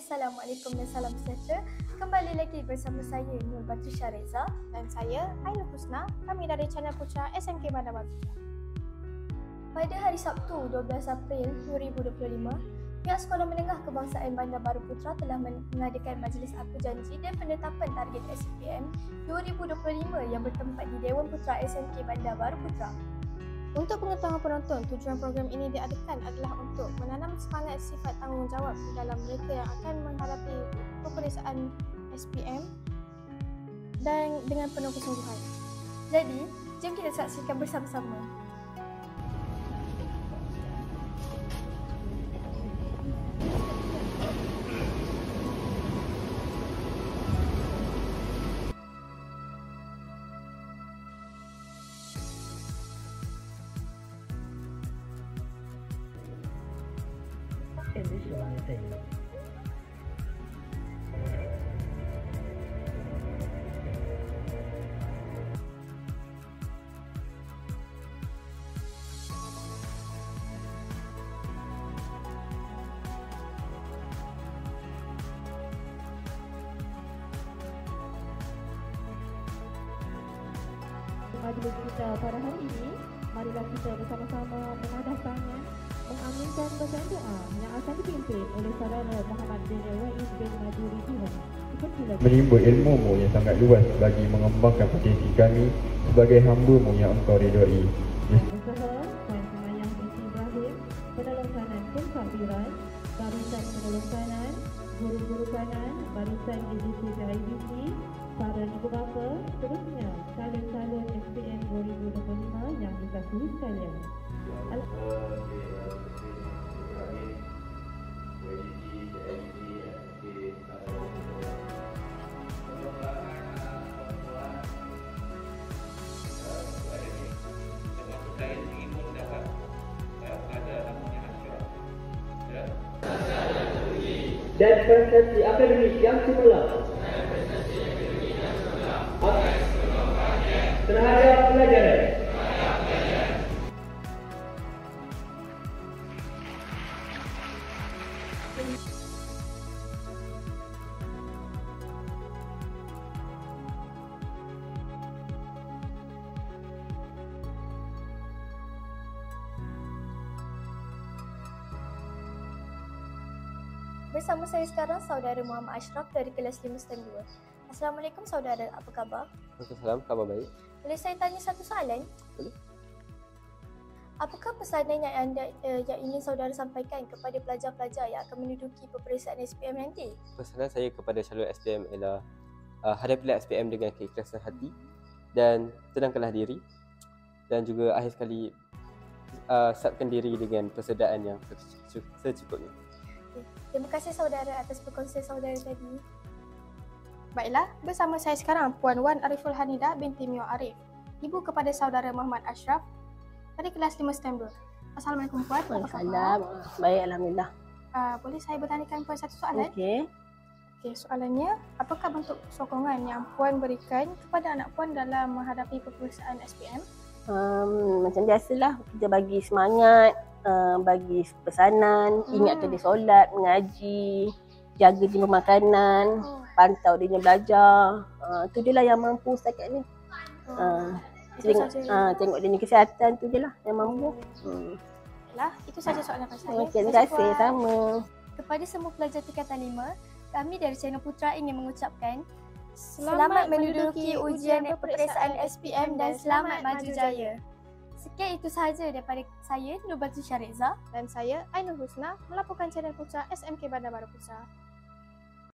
Assalamualaikum dan salam sejahtera. Kembali lagi bersama saya Nur Batrisya Reza dan saya Ainul Husna. Kami dari channel Putra SMK Bandar Baru. Pada hari Sabtu 12 April 2025, pihak Sekolah Menengah Kebangsaan Bandar Baru Putra telah mengadakan majlis aku janji dan penetapan target SPM 2025 yang bertempat di Dewan Putra SMK Bandar Baru Putra. Untuk pengetahuan penonton, tujuan program ini diadakan adalah untuk menanam semangat sifat tanggungjawab di dalam mereka yang akan menghadapi peperiksaan SPM dan dengan penuh kesungguhan. Jadi, jom kita saksikan bersama-sama. Majlis kita pada hari ini, marilah kita bersama-sama menadah tangan mengaminkan bacaan doa yang akan dipimpin oleh saudara Muhammad bin Waiz bin Maduri Tuhan. Menimba ilmu-Mu yang sangat luas bagi mengembangkan potensi kami sebagai hamba-Mu yang Engkau ridai. Usaha Puan Semayang binti Ibrahim, penolong kanan Kemsabiran, barisan penolong kanan, guru-guru kanan, barisan EDC IBC, para ibu bapa, seterusnya calon-calon SPM 2025 yang dikasihi sekalian. Dan prestasi akademik yang cemerlang terhadap pelajaran. Bersama saya sekarang saudara Muhammad Ashraf dari kelas 5 STEM 2. Assalamualaikum saudara, apa khabar? Waalaikumsalam, khabar baik. Boleh saya tanya satu soalan? Boleh. Apakah pesanan yang ingin saudara sampaikan kepada pelajar-pelajar yang akan menduduki peperiksaan SPM nanti? Pesanan saya kepada calon SPM ialah hadapilah SPM dengan keikhlasan hati dan tenangkanlah diri, dan juga akhir sekali siapkan diri dengan persediaan yang secukupnya. Terima kasih saudara atas perkongsian saudara tadi. Baiklah, bersama saya sekarang Puan Wan Ariful Hanidah binti Mio Arif, ibu kepada saudara Muhammad Ashraf dari kelas 5 STEM 2. Assalamualaikum Puan. Waalaikumsalam. Baik, alhamdulillah. Boleh saya bertanyakan Puan satu soalan? Okey. Soalannya, apakah bentuk sokongan yang Puan berikan kepada anak Puan dalam menghadapi peperiksaan SPM? Macam biasalah, kita bagi semangat, bagi pesanan, ingatkan dia solat, mengaji, jaga dia makanan, pantau dia belajar. Tu je lah yang mampu setakat ni. Tengok dia ni kesihatan, tu je lah yang mampu. Itu saja soalan saya. Terima kasih, sama. Kepada semua pelajar tingkatan 5, kami dari channel Putra ingin mengucapkan selamat menduduki ujian peperiksaan SPM dan selamat maju jaya. Sekian itu sahaja daripada saya, Nur Batrisya Reza dan saya Ainul Husna melaporkan channel Putra SMK Bandar Baru Putra.